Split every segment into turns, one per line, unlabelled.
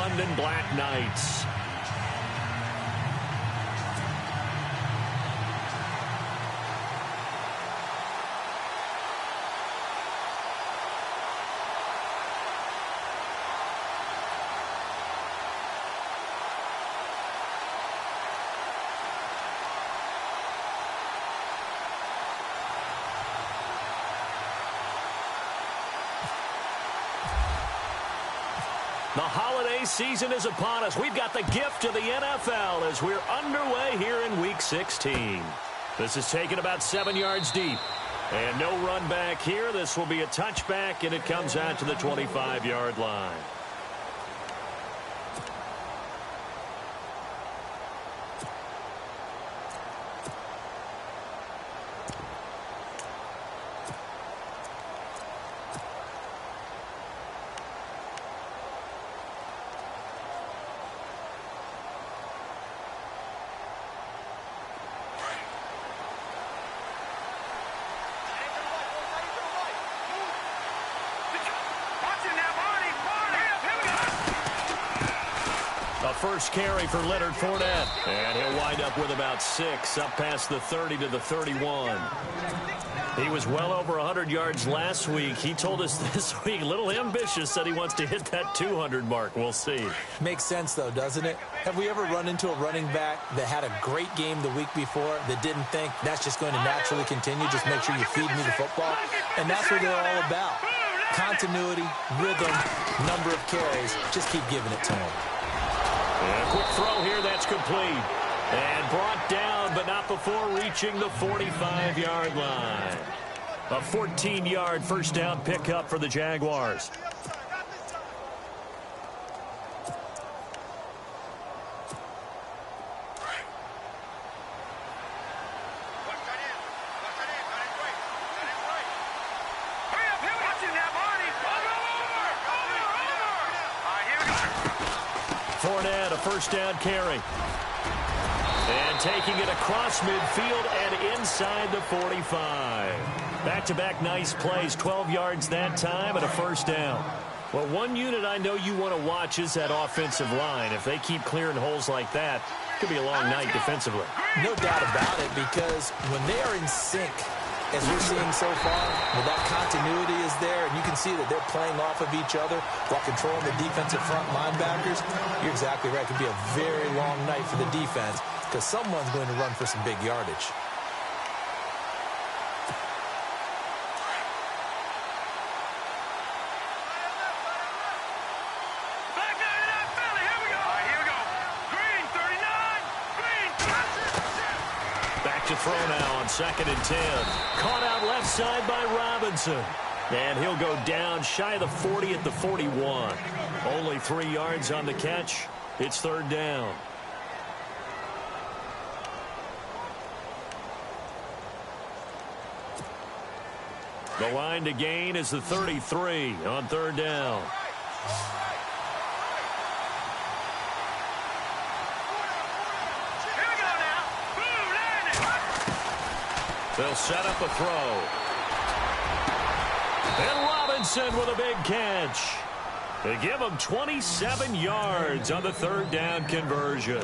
London Black Knights. The holiday season is upon us. We've got the gift of the NFL as we're underway here in Week 16. This is taken about 7 yards deep. And no run back here. This will be a touchback, and it comes out to the 25-yard line. First carry for Leonard Fournette. And he'll wind up with about 6, up past the 30 to the 31. He was well over 100 yards last week. He told us this week, a little ambitious, said he wants to hit that 200 mark. We'll see.
Makes sense, though, doesn't it? Have we ever run into a running back that had a great game the week before that didn't think that's just going to naturally continue? Just make sure you feed me the football. And that's what they're all about. Continuity, rhythm, number of carries. Just keep giving it to him.
And a quick throw here, that's complete. And brought down, but not before reaching the 45-yard line. A 14-yard first down pickup for the Jaguars. Fournette, a first down carry. And taking it across midfield and inside the 45. Back-to-back nice plays, 12 yards that time and a first down. Well, one unit I know you want to watch is that offensive line. If they keep clearing holes like that, it could be a long night defensively.
No doubt about it, because when they are in sync, as we're seeing so far, well, that continuity is there, and you can see that they're playing off of each other while controlling the defensive front linebackers. You're exactly right. It could be a very long night for the defense because someone's going to run for some big yardage.
To throw now on 2nd and 10. Caught out left side by Robinson. And he'll go down shy of the 40 at the 41. Only 3 yards on the catch. It's third down. The line to gain is the 33 on third down. They'll set up a throw. And Robinson with a big catch. They give him 27 yards on the third down conversion.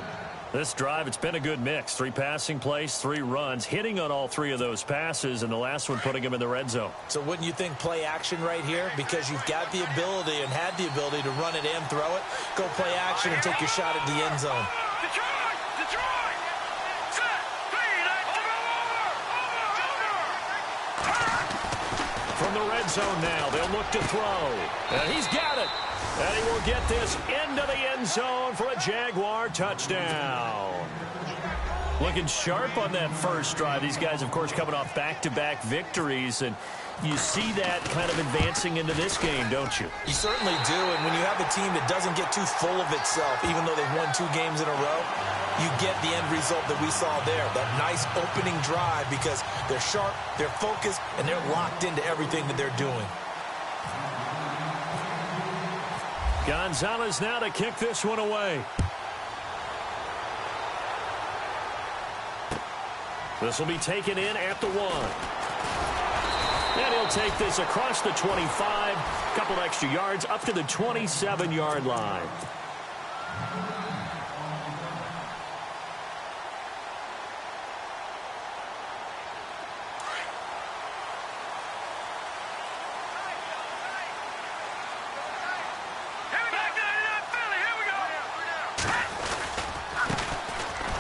This drive, it's been a good mix. 3 passing plays, 3 runs, hitting on all 3 of those passes, and the last one putting him in the red zone.
So wouldn't you think play action right here? Because you've got the ability and had the ability to run it and throw it. Go play action and take your shot at the end zone.
From the red zone now, they'll look to throw. And he's got it. And he will get this into the end zone for a Jaguar touchdown. Looking sharp on that first drive. These guys, of course, coming off back-to-back victories. And you see that kind of advancing into this game, don't you?
You certainly do. And when you have a team that doesn't get too full of itself, even though they've won 2 games in a row, you get the end result that we saw there. That nice opening drive because they're sharp, they're focused, and they're locked into everything that they're doing.
Gonzalez now to kick this one away. This will be taken in at the 1. And he'll take this across the 25. A couple extra yards up to the 27-yard line.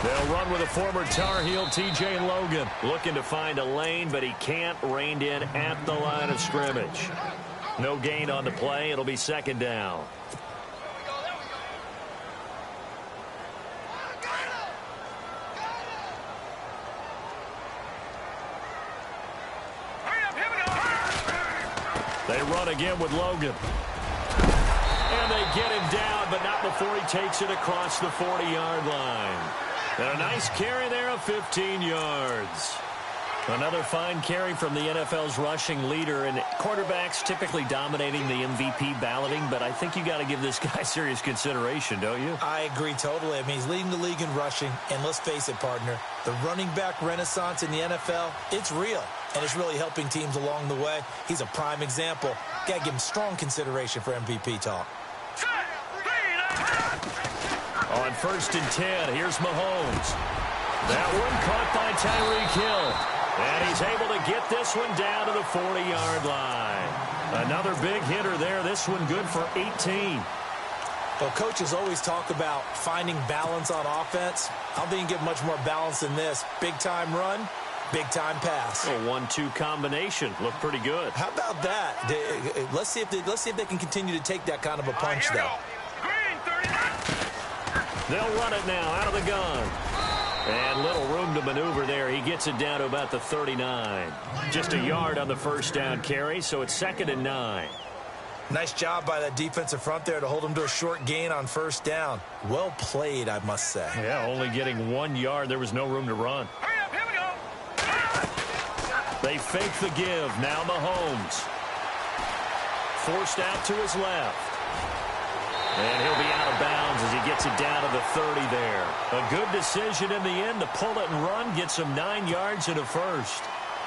They'll run with a former Tar Heel, T.J. Logan. Looking to find a lane, but he can't. Reined in at the line of scrimmage. No gain on the play. It'll be second down. They run again with Logan. And they get him down, but not before he takes it across the 40-yard line. And a nice carry there of 15 yards. Another fine carry from the NFL's rushing leader, and quarterbacks typically dominating the MVP balloting, but I think you got to give this guy serious consideration, don't you?
I agree totally. I mean, he's leading the league in rushing, and let's face it, partner, the running back renaissance in the NFL, it's real, and it's really helping teams along the way. He's a prime example. Got to give him strong consideration for MVP talk.
On 1st and 10, here's Mahomes. That one caught by Tyreek Hill. And he's able to get this one down to the 40-yard line. Another big hitter there. This one good for 18.
Well, coaches always talk about finding balance on offense. I don't think you can get much more balance than this. Big-time run, big-time pass.
A 1-2 combination. Looked pretty good.
How about that? Let's see if they can continue to take that kind of a punch, though.
They'll run it now out of the gun. And little room to maneuver there. He gets it down to about the 39. Just a yard on the first down carry, so it's 2nd and 9.
Nice job by that defensive front there to hold him to a short gain on first down. Well played, I must say.
Yeah, only getting 1 yard. There was no room to run.
Hurry up, here we go.
They fake the give. Now Mahomes. Forced out to his left. And he'll be out of bounds as he gets it down to the 30 there. A good decision in the end to pull it and run, gets him 9 yards and a first.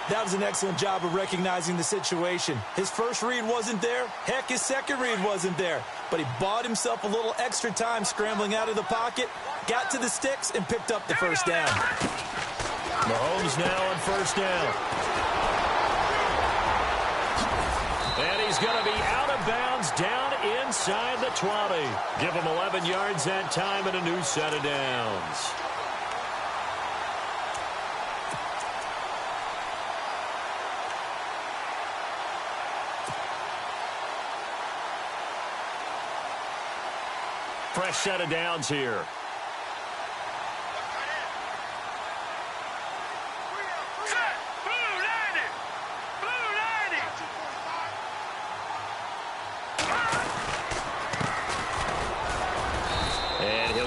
That was an excellent job of recognizing the situation. His first read wasn't there. Heck, his second read wasn't there. But he bought himself a little extra time scrambling out of the pocket, got to the sticks, and picked up the first down.
Mahomes now on first down. And he's going to be out of bounds down inside the 20. Give him 11 yards that time and a new set of downs. Fresh set of downs here.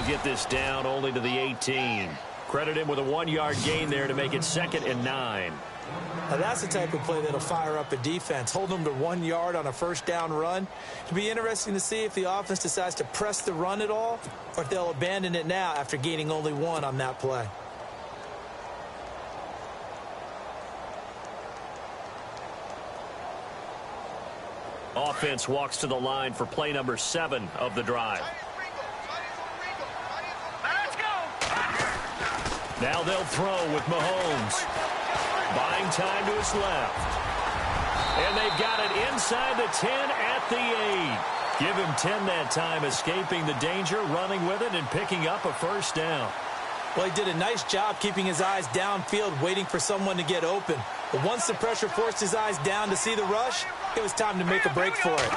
Get this down only to the 18. Credit him with a 1-yard gain there to make it 2nd and 9.
Now that's the type of play that'll fire up a defense. Hold them to 1 yard on a first down run. It'll be interesting to see if the offense decides to press the run at all or if they'll abandon it now after gaining only 1 on that play.
Offense walks to the line for play number 7 of the drive. Now they'll throw with Mahomes. Buying time to his left. And they've got it inside the 10 at the 8. Give him 10 that time, escaping the danger, running with it, and picking up a first down.
Well, he did a nice job keeping his eyes downfield, waiting for someone to get open. But once the pressure forced his eyes down to see the rush, it was time to make a break for it.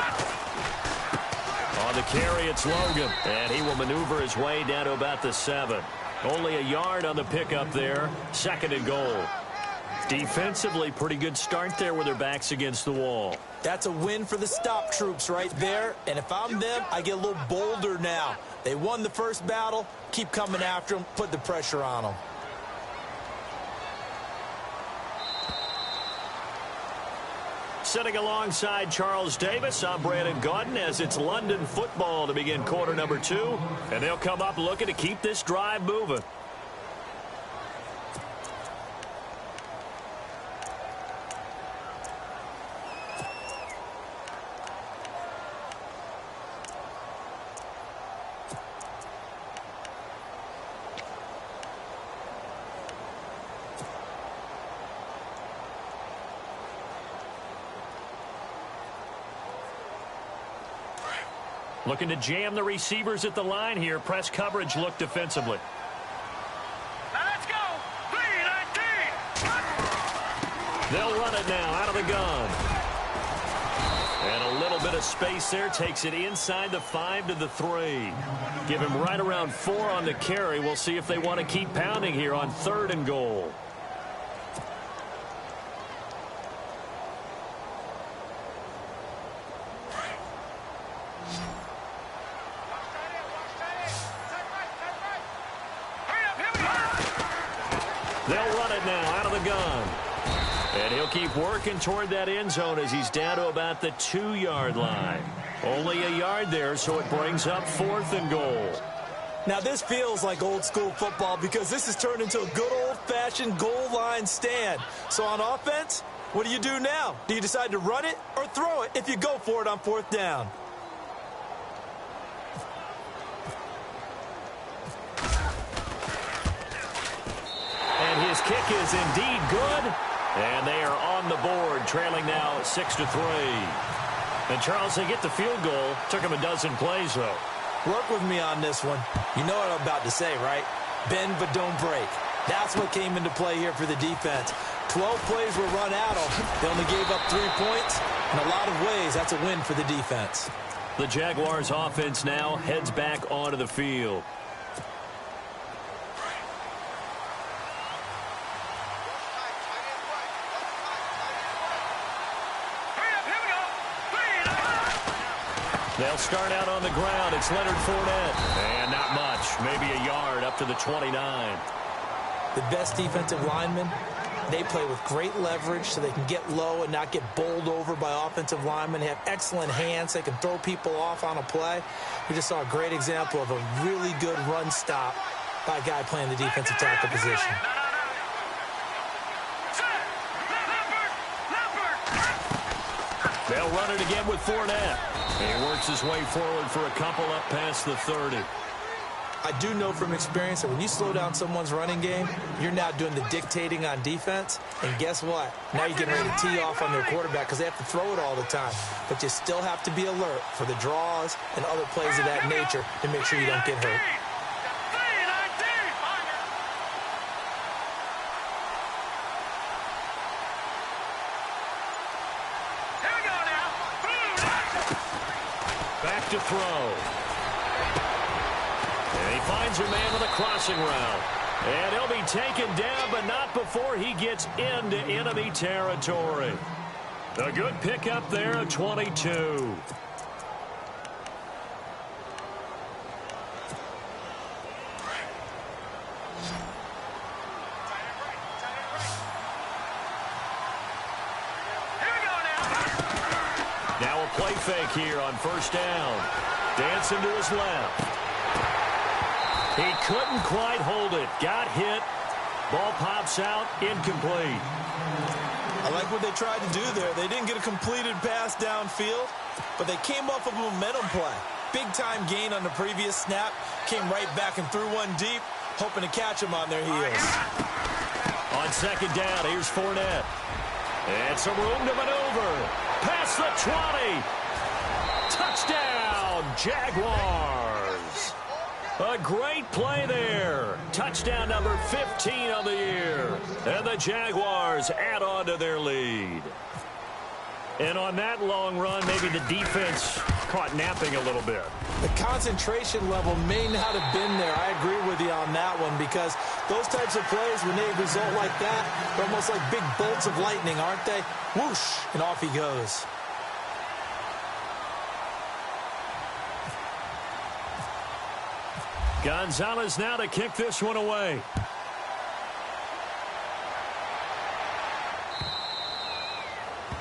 On the carry, it's Logan. And he will maneuver his way down to about the 7. Only a yard on the pickup there. 2nd and goal. Defensively, pretty good start there with their backs against the wall.
That's a win for the stop troops right there. And if I'm them, I get a little bolder now. They won the first battle. Keep coming after them. Put the pressure on them.
Sitting alongside Charles Davis, I'm Brandon Gaudin as it's London football to begin quarter number 2. And they'll come up looking to keep this drive moving. Looking to jam the receivers at the line here. Press coverage look defensively.
Now let's go. 3-19.
They'll run it now out of the gun. And a little bit of space there. Takes it inside the 5 to the 3. Give him right around 4 on the carry. We'll see if they want to keep pounding here on 3rd and goal. They'll run it now out of the gun. And he'll keep working toward that end zone as he's down to about the 2-yard line. Only a yard there, so it brings up 4th and goal.
Now, this feels like old-school football because this has turned into a good old-fashioned goal line stand. So on offense, what do you do now? Do you decide to run it or throw it if you go for it on 4th down?
And his kick is indeed good. And they are on the board, trailing now 6 to 3. And Charles, they get the field goal. Took him a dozen plays, though.
Work with me on this one. You know what I'm about to say, right? Bend but don't break. That's what came into play here for the defense. 12 plays were run out of. They only gave up 3 points. In a lot of ways, that's a win for the defense.
The Jaguars offense now heads back onto the field. They'll start out on the ground. It's Leonard Fournette. And not much. Maybe a yard up to the 29.
The best defensive linemen, they play with great leverage so they can get low and not get bowled over by offensive linemen. They have excellent hands. They can throw people off on a play. We just saw a great example of a really good run stop by a guy playing the defensive tackle position.
They'll run it again with Fournette. And he works his way forward for a couple up past the 30.
I do know from experience that when you slow down someone's running game, you're now doing the dictating on defense. And guess what? Now you're getting ready to tee off on their quarterback because they have to throw it all the time. But you still have to be alert for the draws and other plays of that nature to make sure you don't get hurt.
Back to throw. And he finds a man with a crossing route. And he'll be taken down, but not before he gets into enemy territory. A good pickup there at 22. Now a play fake here on 1st down. Dancing to his left. He couldn't quite hold it. Got hit. Ball pops out. Incomplete.
I like what they tried to do there. They didn't get a completed pass downfield, but they came off of a momentum play. Big-time gain on the previous snap. Came right back and threw one deep, hoping to catch them on their heels.
On 2nd down, here's Fournette. And some room to maneuver. Past the 20. Touchdown, Jaguars. A great play there. Touchdown number 15 of the year. And the Jaguars add on to their lead. And on that long run, maybe the defense caught napping a little bit.
The concentration level may not have been there. I agree with you on that one because those types of plays, when they result like that, they're almost like big bolts of lightning, aren't they? Whoosh, and off he goes.
Gonzalez now to kick this one away.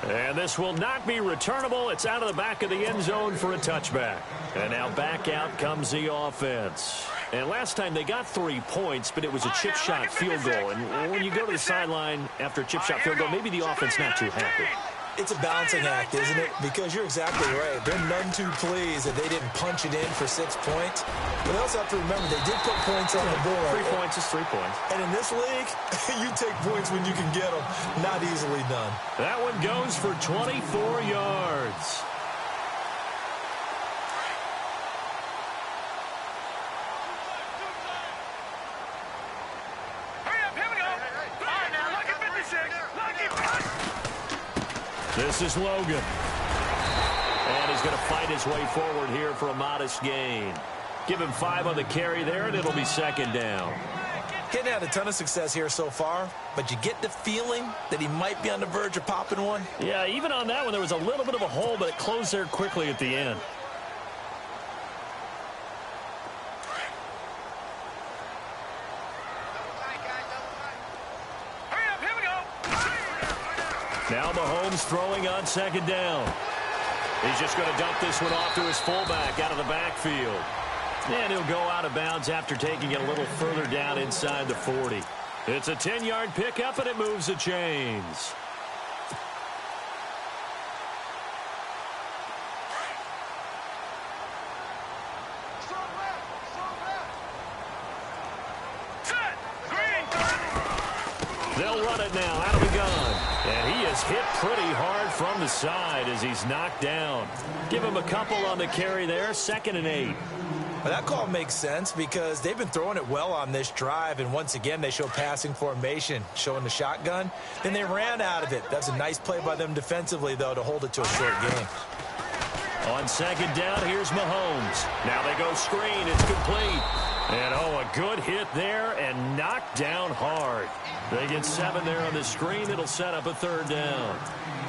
And this will not be returnable. It's out of the back of the end zone for a touchback. And now back out comes the offense. And last time they got 3 points, but it was a chip shot field goal. And when you go to the sideline after a chip shot field goal, maybe the offense not too happy.
It's a balancing act, isn't it? Because you're exactly right. They're none too pleased that they didn't punch it in for 6 points. But they also have to remember they did put points on the board.
3 points is 3 points.
And in this league, you take points when you can get them. Not easily done.
That one goes for 24 yards. This is Logan. And he's going to fight his way forward here for a modest gain. Give him 5 on the carry there, and it'll be second down.
He hadn't had a ton of success here so far, but you get the feeling that he might be on the verge of popping one.
Yeah, even on that one, there was a little bit of a hole, but it closed there quickly at the end. Now Mahomes throwing on second down. He's just going to dump this one off to his fullback out of the backfield. And he'll go out of bounds after taking it a little further down inside the 40. It's a 10-yard pickup, and it moves the chains. They'll run it now out of the gun. And he is hit pretty hard from the side as he's knocked down. Give him a couple on the carry there, 2nd and 8.
Well, that call makes sense because they've been throwing it well on this drive, and once again they show passing formation, showing the shotgun. Then they ran out of it. That's a nice play by them defensively, though, to hold it to a short game.
On second down, here's Mahomes. Now they go screen. It's complete. And, a good hit there and knocked down hard. They get 7 there on the screen. It'll set up a 3rd down.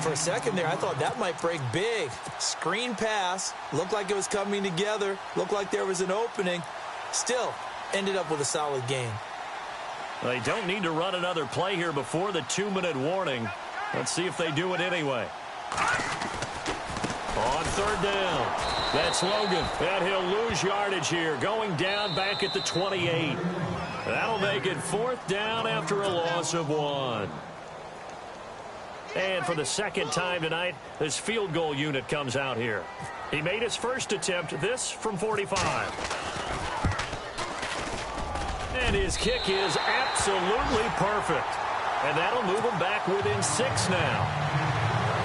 For a second there, I thought that might break big. Screen pass. Looked like it was coming together. Looked like there was an opening. Still, ended up with a solid gain.
They don't need to run another play here before the 2-minute warning. Let's see if they do it anyway. On 3rd down. That's Logan. And he'll lose yardage here. Going down back at the 28. That'll make it 4th down after a loss of 1. And for the second time tonight, this field goal unit comes out here. He made his first attempt, this from 45. And his kick is absolutely perfect. And that'll move him back within 6 now.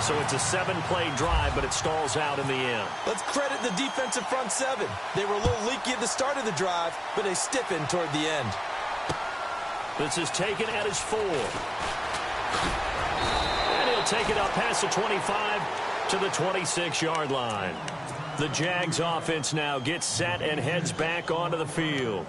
So it's a 7-play drive, but it stalls out in the end.
Let's credit the defensive front 7. They were a little leaky at the start of the drive, but they stiffened toward the end.
This is taken at his 4. And he'll take it up past the 25 to the 26-yard line. The Jags offense now gets set and heads back onto the field.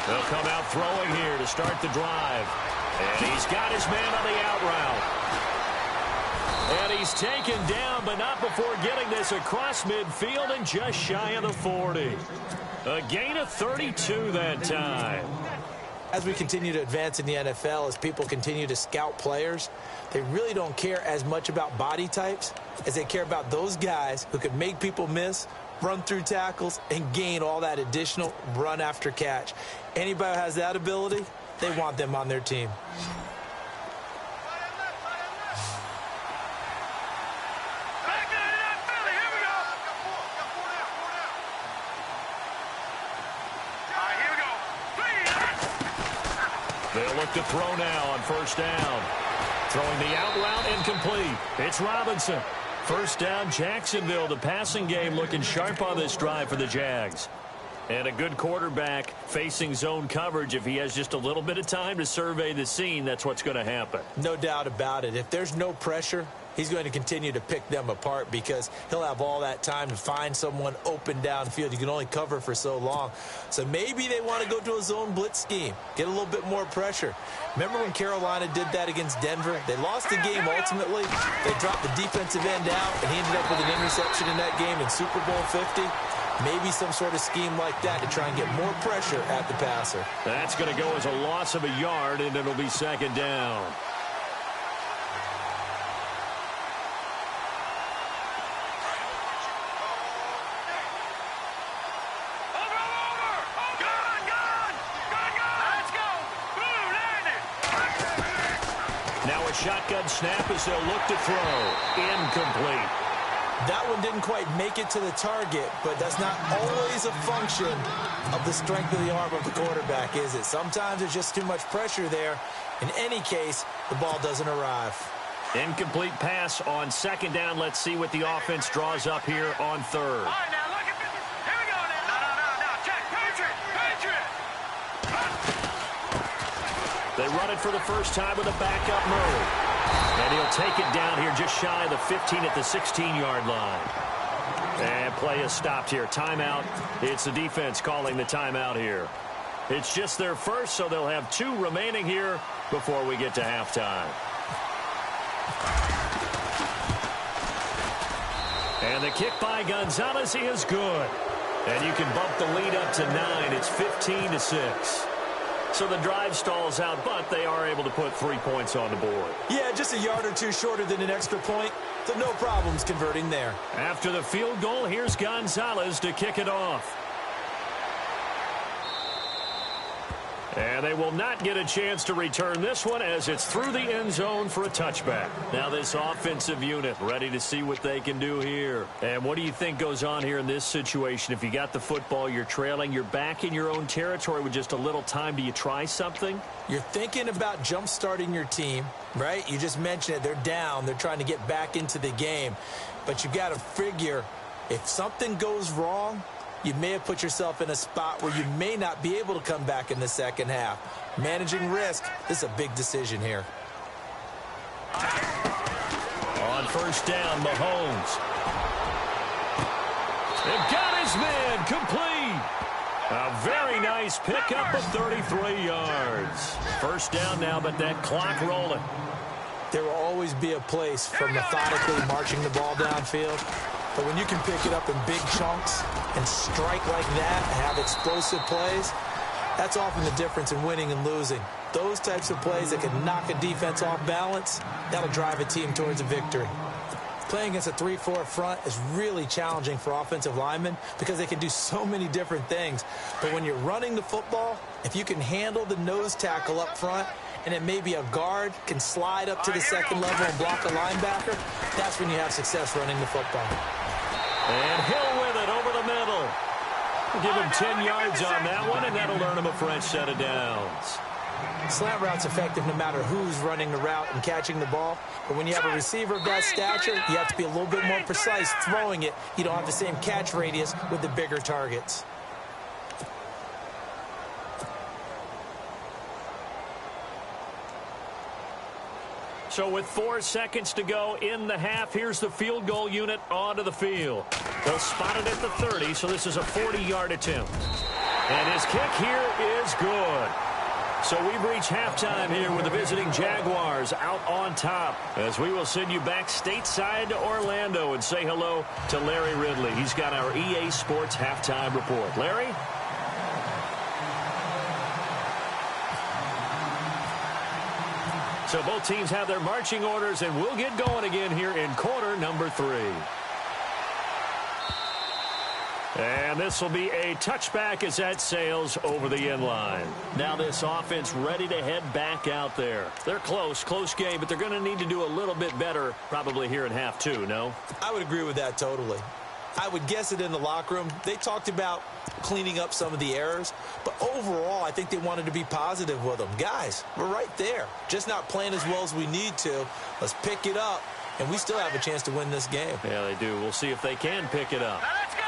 They'll come out throwing here to start the drive. And he's got his man on the out route. And he's taken down, but not before getting this across midfield and just shy of the 40. A gain of 32 that time.
As we continue to advance in the NFL, as people continue to scout players, they really don't care as much about body types as they care about those guys who can make people miss, run through tackles, and gain all that additional run after catch. Anybody who has that ability, they want them on their team.
They'll look to throw now on 1st down. Throwing the out route incomplete. It's Robinson. 1st down, Jacksonville. The passing game looking sharp on this drive for the Jags. And a good quarterback facing zone coverage. If he has just a little bit of time to survey the scene, that's what's going to happen.
No doubt about it. If there's no pressure, he's going to continue to pick them apart because he'll have all that time to find someone open downfield. You can only cover for so long. So maybe they want to go to a zone blitz scheme, get a little bit more pressure. Remember when Carolina did that against Denver? They lost the game ultimately. They dropped the defensive end out, and he ended up with an interception in that game in Super Bowl 50. Maybe some sort of scheme like that to try and get more pressure at the passer.
That's going to go as a loss of a yard, and it'll be 2nd down. Now a shotgun snap as they'll look to throw. Incomplete.
That one didn't quite make it to the target, but that's not always a function of the strength of the arm of the quarterback, is it? Sometimes there's just too much pressure there. In any case, the ball doesn't arrive.
Incomplete pass on second down. Let's see what the offense draws up here on third.
All right, now look at this. Here we go now. No. Check. Patriot.
They run it for the first time with a backup Murray. And he'll take it down here just shy of the 15 at the 16-yard line. And play is stopped here. Timeout. It's the defense calling the timeout here. It's just their first, so they'll have 2 remaining here before we get to halftime. And the kick by Gonzalez is good. And you can bump the lead up to 9. It's 15-6. So the drive stalls out, but they are able to put 3 points on the board.
Yeah, just a yard or 2 shorter than an extra point. So no problems converting there.
After the field goal, here's Gonzalez to kick it off. And they will not get a chance to return this one as it's through the end zone for a touchback. Now this offensive unit ready to see what they can do here. And what do you think goes on here in this situation? If you got the football, you're trailing, you're back in your own territory with just a little time. Do you try something?
You're thinking about jump-starting your team, right? You just mentioned it. They're down. They're trying to get back into the game. But you got to figure if something goes wrong, you may have put yourself in a spot where you may not be able to come back in the second half. Managing risk, this is a big decision here.
On first down, Mahomes. They've got his man complete. A very nice pickup of 33 yards. First down now, but that clock rolling.
There will always be a place for methodically marching the ball downfield. But when you can pick it up in big chunks and strike like that and have explosive plays, that's often the difference in winning and losing. Those types of plays that can knock a defense off balance, that'll drive a team towards a victory. Playing against a 3-4 front is really challenging for offensive linemen because they can do so many different things. But when you're running the football, if you can handle the nose tackle up front, and then maybe a guard can slide up to the second level and block a linebacker, that's when you have success running the football.
And Hill with it over the middle. We'll give him 10 yards on that one, and that'll earn him a fresh set of downs.
Slant route's effective no matter who's running the route and catching the ball. But when you have a receiver of that stature, you have to be a little bit more precise throwing it. You don't have the same catch radius with the bigger targets.
So with 4 seconds to go in the half, here's the field goal unit onto the field. They'll spot it at the 30, so this is a 40-yard attempt. And his kick here is good. So we've reached halftime here with the visiting Jaguars out on top, as we will send you back stateside to Orlando and say hello to Larry Ridley. He's got our EA Sports halftime report. Larry? So both teams have their marching orders, and we'll get going again here in quarter number 3. And this will be a touchback as that sails over the end line. Now this offense ready to head back out there. They're close game, but they're going to need to do a little bit better probably here in half 2, no?
I would agree with that totally. I would guess it in the locker room. They talked about cleaning up some of the errors, but overall I think they wanted to be positive with them. Guys, we're right there. Just not playing as well as we need to. Let's pick it up, and we still have a chance to win this game.
Yeah, they do. We'll see if they can pick it up.
Let's go.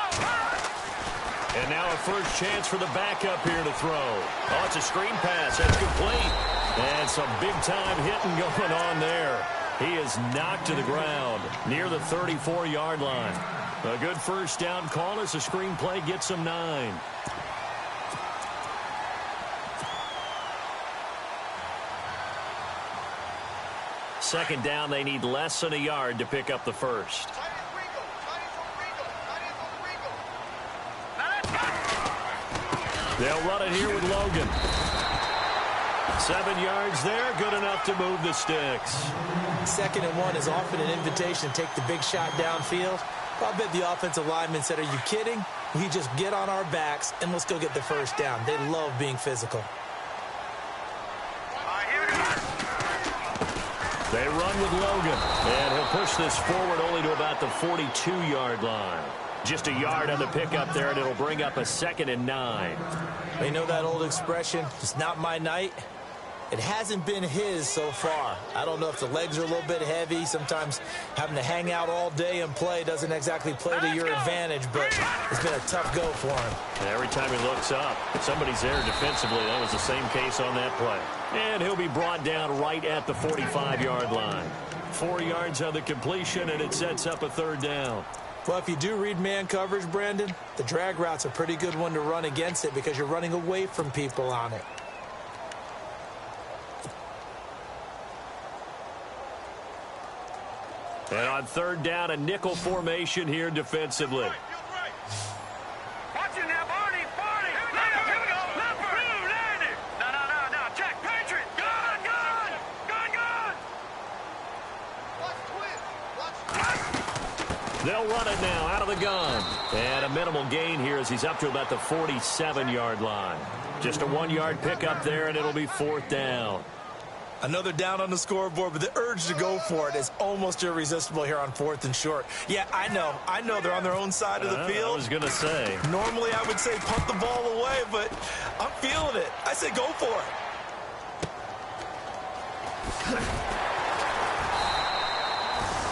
And now a first chance for the backup here to throw. Oh, it's a screen pass. That's complete. And some big-time hitting going on there. He is knocked to the ground near the 34-yard line. A good first down call as the screen play gets him 9. Second down, they need less than a yard to pick up the first. They'll run it here with Logan. 7 yards there, good enough to move the sticks.
2nd and 1 is often an invitation to take the big shot downfield. I bet the offensive lineman said, are you kidding? We just get on our backs and let's go get the first down. They love being physical.
They run with Logan, and he'll push this forward only to about the 42-yard line. Just a yard on the pickup there, and it'll bring up a 2nd and 9.
You know that old expression, it's not my night? It hasn't been his so far. I don't know if the legs are a little bit heavy. Sometimes having to hang out all day and play doesn't exactly play to your advantage, but it's been a tough go for him.
And every time he looks up, somebody's there defensively. That was the same case on that play. And he'll be brought down right at the 45-yard line. 4 yards on the completion, and it sets up a third down.
Well, if you do read man coverage, Brandon, the drag route's a pretty good one to run against it because you're running away from people on it.
And on third down, a nickel formation here defensively.
Watch it now, Barney. Here we go. No. Check. Patriot. Gun.
They'll run it now out of the gun. And a minimal gain here as he's up to about the 47-yard line. Just a 1-yard pickup there, and it'll be fourth down.
Another down on the scoreboard, but the urge to go for it is almost irresistible here on 4th and short. Yeah, I know they're on their own side of the field.
I was going to say.
Normally I would say punt the ball away, but I'm feeling it. I say go for it.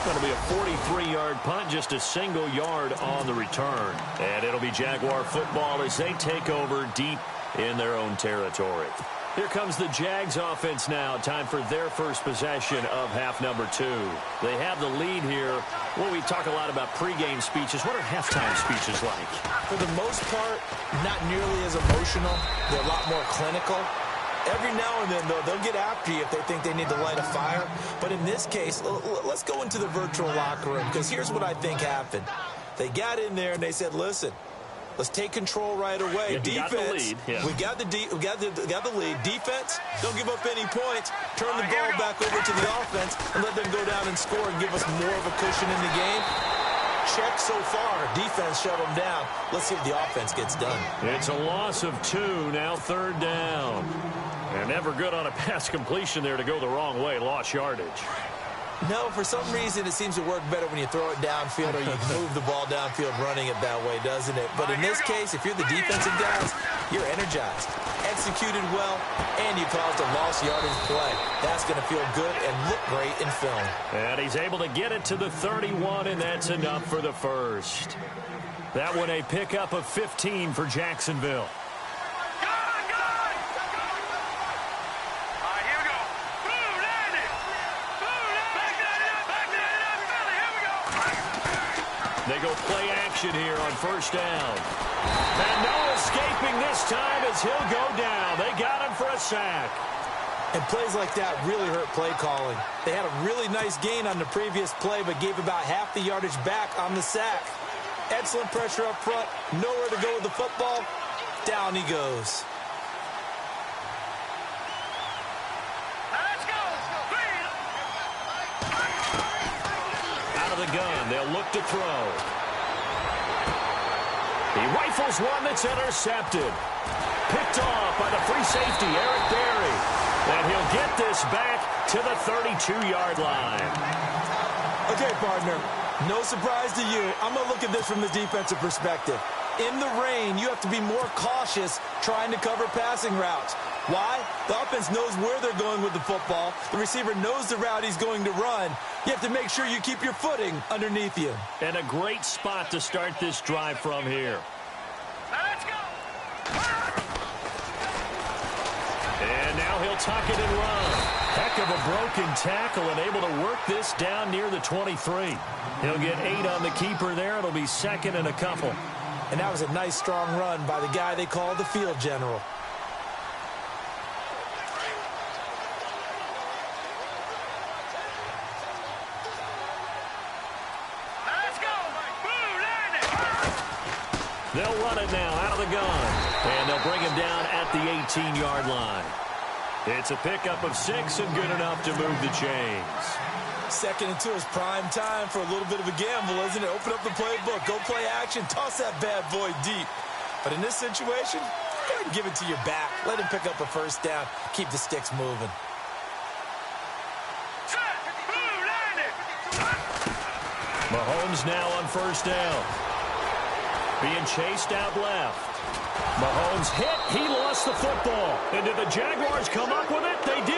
Going to be a 43-yard punt, just a single yard on the return. And it'll be Jaguar football as they take over deep in their own territory. Here comes the Jags offense now. Time for their first possession of half number 2. They have the lead here. Well, we talk a lot about pregame speeches. What are halftime speeches like?
For the most part, not nearly as emotional. They're a lot more clinical. Every now and then, though, they'll get after you if they think they need to light a fire. But in this case, let's go into the virtual locker room, because here's what I think happened. They got in there and they said, listen, let's take control right away.
Yeah,
defense, we got the lead. Defense, don't give up any points. Turn the ball back over to the offense and let them go down and score and give us more of a cushion in the game. Check so far. Defense shut them down. Let's see if the offense gets done.
It's a loss of 2, now third down. And never good on a pass completion there to go the wrong way. Lost yardage.
No, for some reason, it seems to work better when you throw it downfield or you move the ball downfield running it that way, doesn't it? But in this case, if you're the defensive guys, you're energized, executed well, and you caused a lost yardage play. That's going to feel good and look great in film.
And he's able to get it to the 31, and that's enough for the first. That one a pickup of 15 for Jacksonville. They go play action here on first down. And no escaping this time as he'll go down. They got him for a sack.
And plays like that really hurt play calling. They had a really nice gain on the previous play, but gave about half the yardage back on the sack. Excellent pressure up front. Nowhere to go with the football. Down he goes.
The gun. They'll look to throw. He rifles one that's intercepted. Picked off by the free safety, Eric Berry. And he'll get this back to the 32-yard line.
Okay, partner, no surprise to you. I'm going to look at this from the defensive perspective. In the rain, you have to be more cautious trying to cover passing routes. Why? The offense knows where they're going with the football. The receiver knows the route he's going to run. You have to make sure you keep your footing underneath you.
And a great spot to start this drive from here.
Let's go.
And now he'll tuck it and run. Heck of a broken tackle and able to work this down near the 23. He'll get 8 on the keeper there. It'll be second and a couple.
And that was a nice, strong run by the guy they call the field general.
They'll run it now out of the gun. And they'll bring him down at the 18-yard line. It's a pickup of 6 and good enough to move the chains.
2nd and 2 is prime time for a little bit of a gamble, isn't it? Open up the playbook, go play action, toss that bad boy deep. But in this situation, go ahead and give it to your back. Let him pick up a first down. Keep the sticks moving.
Mahomes now on first down. Being chased out left. Mahomes hit. He lost the football. And did the Jaguars come up with it? They did.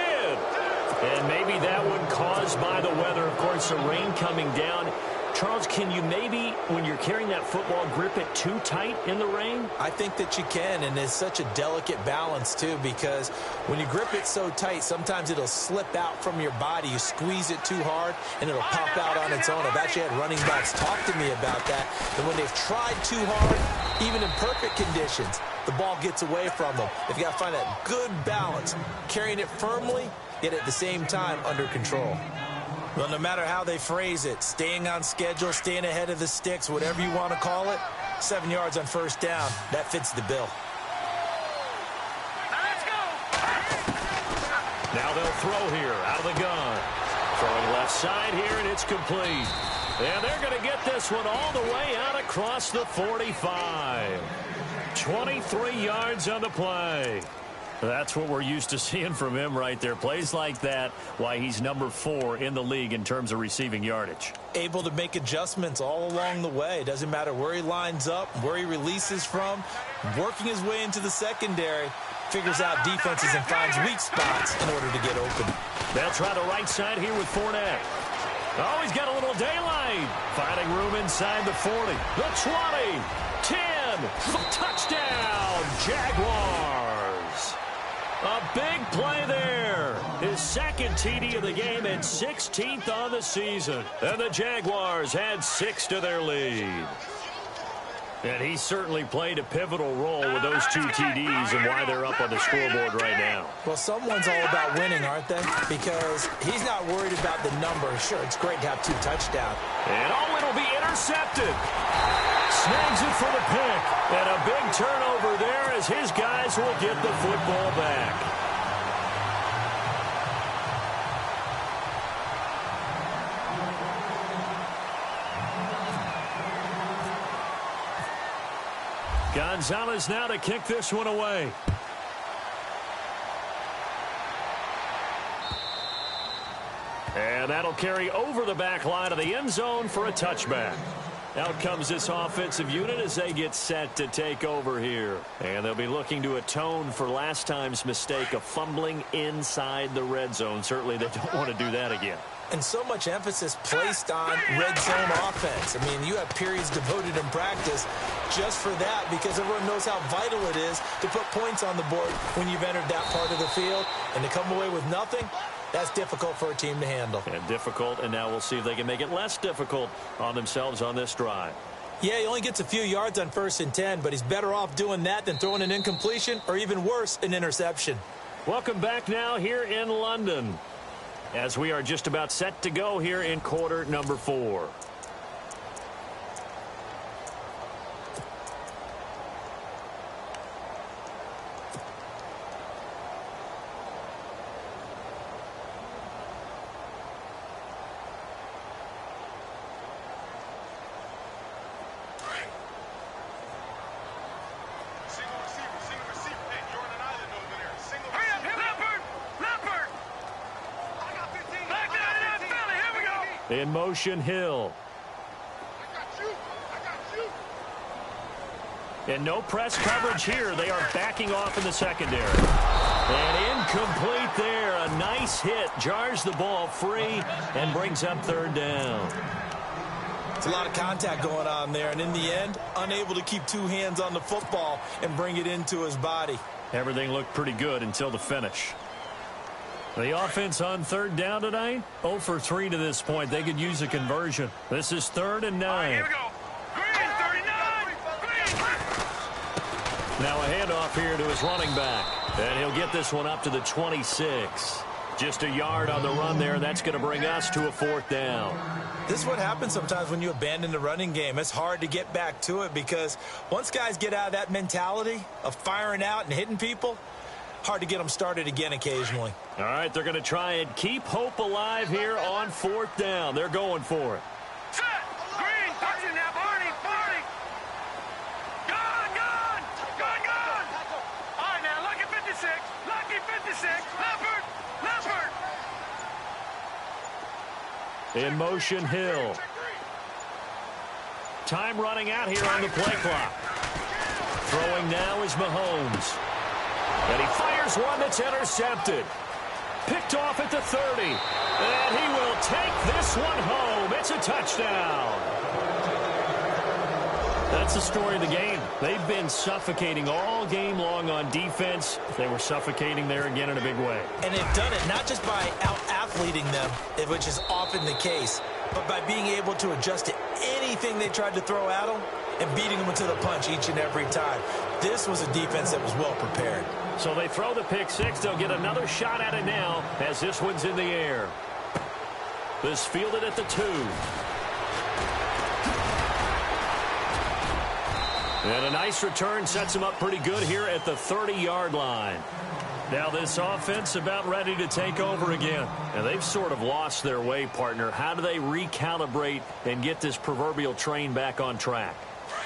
chance of rain coming down. Charles, can you maybe, when you're carrying that football, grip it too tight in the rain?
I think that you can, and it's such a delicate balance, too, because when you grip it so tight, sometimes it'll slip out from your body. You squeeze it too hard, and it'll pop out on its own. I've actually had running backs talk to me about that, and when they've tried too hard, even in perfect conditions, the ball gets away from them. They've got to find that good balance, carrying it firmly, yet at the same time under control. Well, no matter how they phrase it, staying on schedule, staying ahead of the sticks, whatever you want to call it, 7 yards on first down, that fits the bill.
Now let's go.
Now they'll throw here out of the gun. Throwing left side here, and it's complete. And they're going to get this one all the way out across the 45. 23 yards on the play. That's what we're used to seeing from him right there. Plays like that, why he's number 4 in the league in terms of receiving yardage.
Able to make adjustments all along the way. Doesn't matter where he lines up, where he releases from, working his way into the secondary, figures out defenses and finds weak spots in order to get open.
They'll try the right side here with Fournette. Oh, he's got a little daylight. Finding room inside the 40. The 20. 10. Touchdown, Jaguars. A big play there. His second TD of the game and 16th on the season. And the Jaguars had 6 to their lead. And he certainly played a pivotal role with those 2 TDs and why they're up on the scoreboard right now.
Well, someone's all about winning, aren't they? Because he's not worried about the number. Sure, it's great to have 2 touchdowns.
And oh, it'll be intercepted. Snags it for the pick. And a big turnover there as his guys will get the football back. Gonzalez now to kick this one away. And that'll carry over the back line of the end zone for a touchback. Out comes this offensive unit as they get set to take over here. And they'll be looking to atone for last time's mistake of fumbling inside the red zone. Certainly they don't want to do that again.
And so much emphasis placed on red zone offense. I mean, you have periods devoted in practice just for that because everyone knows how vital it is to put points on the board when you've entered that part of the field. And to come away with nothing, that's difficult for a team to handle.
And difficult, and now we'll see if they can make it less difficult on themselves on this drive.
Yeah, he only gets a few yards on 1st and 10, but he's better off doing that than throwing an incompletion or even worse, an interception.
Welcome back now here in London as we are just about set to go here in quarter number 4. In motion, Hill. And no press coverage here. They are backing off in the secondary. And incomplete there. A nice hit. Jars the ball free and brings up 3rd down.
It's a lot of contact going on there. And in the end, unable to keep 2 hands on the football and bring it into his body.
Everything looked pretty good until the finish. The offense on 3rd down tonight, 0 for 3 to this point. They could use a conversion. This is 3rd and 9.
Here we go. Green, 39. Green.
Now a handoff here to his running back. And he'll get this one up to the 26. Just a yard on the run there. That's going to bring us to a 4th down.
This is what happens sometimes when you abandon the running game. It's hard to get back to it because once guys get out of that mentality of firing out and hitting people, hard to get them started again occasionally.
All right, they're going to try and keep hope alive here on 4th down. They're going for it.
Set. Green. Touching now, Barney. Barney. Gone. Gone. Gone. Gone. All right, now, lucky 56. Lucky 56. Leopard. Leopard.
In motion, Hill. Time running out here on the play clock. Throwing now is Mahomes. And he fires one that's intercepted. Picked off at the 30. And he will take this one home. It's a touchdown. That's the story of the game. They've been suffocating all game long on defense. They were suffocating there again in a big way.
And they've done it not just by out-athleting them, which is often the case, but by being able to adjust to anything they tried to throw at them and beating them to the punch each and every time. This was a defense that was well prepared.
So they throw the pick six. They'll get another shot at it now as this one's in the air. This fielded at the 2. And a nice return sets him up pretty good here at the 30-yard line. Now this offense about ready to take over again. And they've sort of lost their way, partner. How do they recalibrate and get this proverbial train back on track?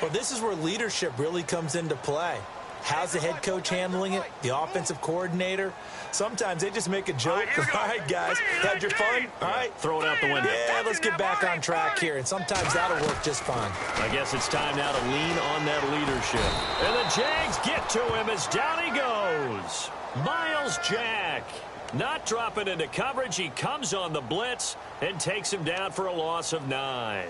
Well, this is where leadership really comes into play. How's the head coach handling it? The offensive coordinator? Sometimes they just make a joke. All right, guys, had your fun? All right.
Throw it out the window.
Yeah, let's get back on track here. And sometimes that'll work just fine.
I guess it's time now to lean on that leadership. And the Jags get to him as down he goes. Miles Jack. Not dropping into coverage. He comes on the blitz and takes him down for a loss of 9.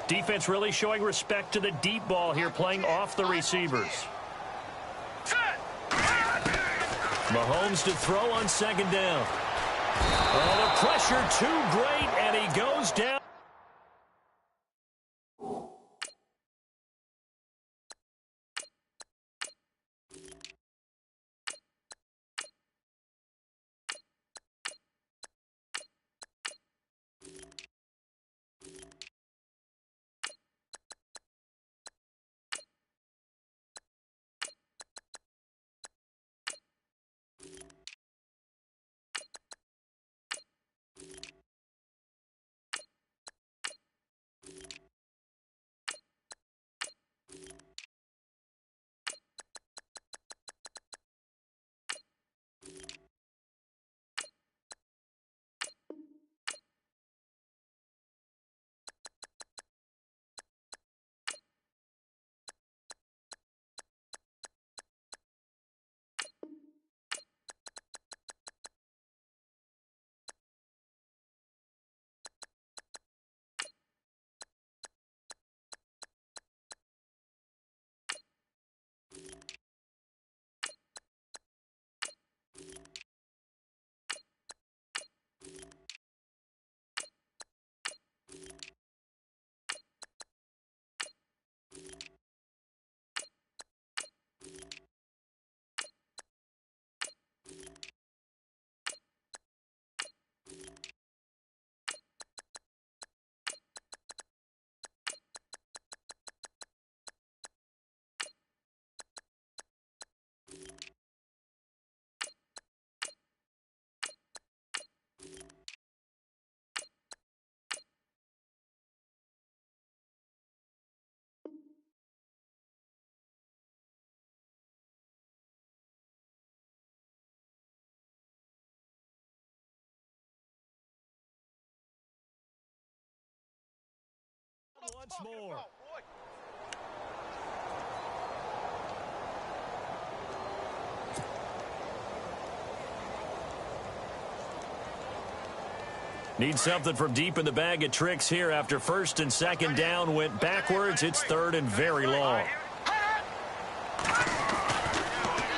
Defense really showing respect to the deep ball here, playing off the receivers. Mahomes to throw on second down. Oh, the pressure too great, and he goes down. Once more. Need something from deep in the bag of tricks here after first and second down went backwards. It's third and very long.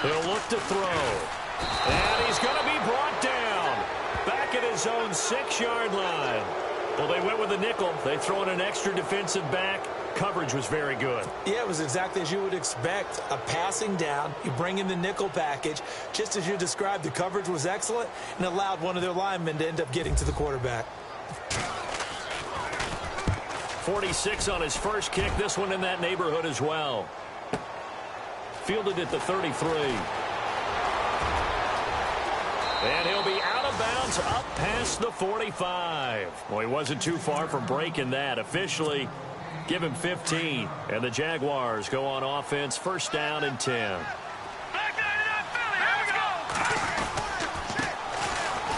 He'll look to throw. And he's going to be brought down. Back at his own 6-yard line. Well, they went with a nickel. They throw in an extra defensive back. Coverage was very good. Yeah, it was exactly as you would expect. A passing down. You bring in the nickel package. Just as you described, the coverage was excellent and allowed one of their linemen to end up getting to the quarterback. 46 on his first kick. This one in that neighborhood as well. Fielded at the 33. And he'll be out of bounds up past the 45. Well, he wasn't too far from breaking that. Officially, give him 15. And the Jaguars go on offense, first down and 10.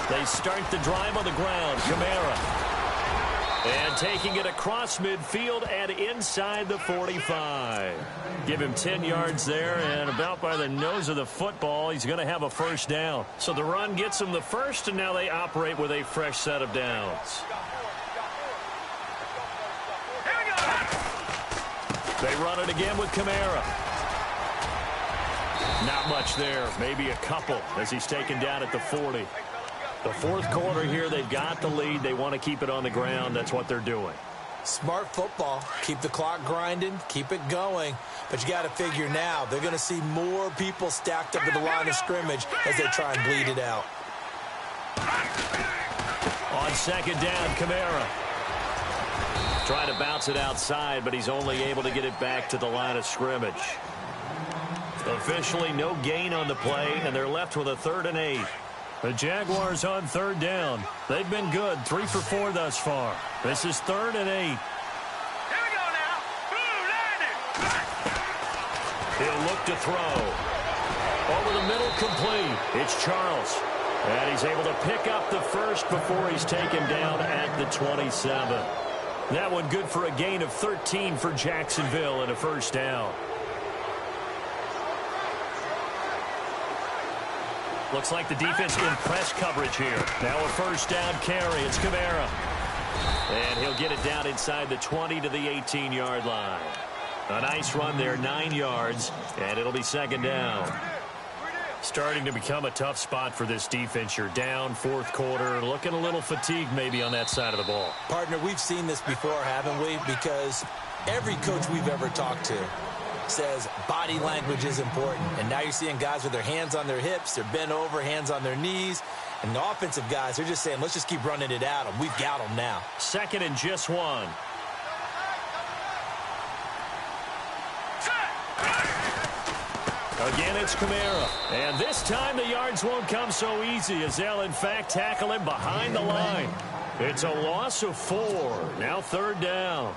They start the drive on the ground. Kamara. And taking it across midfield and inside the 45. Give him 10 yards there, and about by the nose of the football, he's going to have a first down. So the run gets him the first, and now they operate with a fresh set of downs. They run it again with Kamara. Not much there, maybe a couple as he's taken down at the 40. The fourth quarter here, they've got the lead. They want to keep it on the ground. That's what they're doing.
Smart football. Keep the clock grinding. Keep it going. But you got to figure now, they're going to see more people stacked up at the line of scrimmage as they try and bleed it out.
On second down, Kamara. Trying to bounce it outside, but he's only able to get it back to the line of scrimmage. Officially no gain on the play, and they're left with a 3rd and 8. The Jaguars on third down. They've been good, 3 for 4 thus far. This is 3rd and 8.
Here we go now. Boom, landed.
He'll look to throw. Over the middle, complete. It's Charles. And he's able to pick up the first before he's taken down at the 27. That one good for a gain of 13 for Jacksonville and a first down. Looks like the defense in press coverage here. Now a first down carry. It's Kamara. And he'll get it down inside the 20 to the 18-yard line. A nice run there, 9 yards, and it'll be second down. Starting to become a tough spot for this defense. You're down, fourth quarter, looking a little fatigued maybe on that side of the ball.
Partner, we've seen this before, haven't we? Because every coach we've ever talked to says body language is important. And now you're seeing guys with their hands on their hips, they're bent over, hands on their knees. And the offensive guys, they're just saying, let's just keep running it at them. We've got them now.
Second and just 1. Again, it's Kamara. And this time the yards won't come so easy as they'll, in fact, tackle him behind the line. It's a loss of 4. Now 3rd down.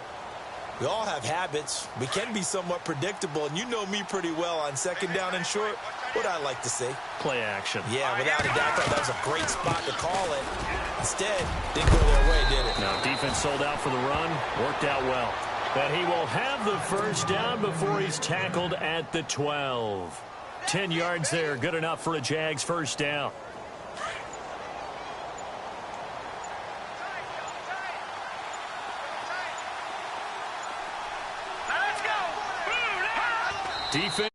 We all have habits. We can be somewhat predictable, and you know me pretty well on second down and short. What I like to say.
Play action.
Yeah, without a doubt, I thought that was a great spot to call it. Instead, didn't go their way, did it?
Now, defense sold out for the run. Worked out well. But he will have the first down before he's tackled at the 12. 10 yards there. Good enough for a Jags first down. Defense.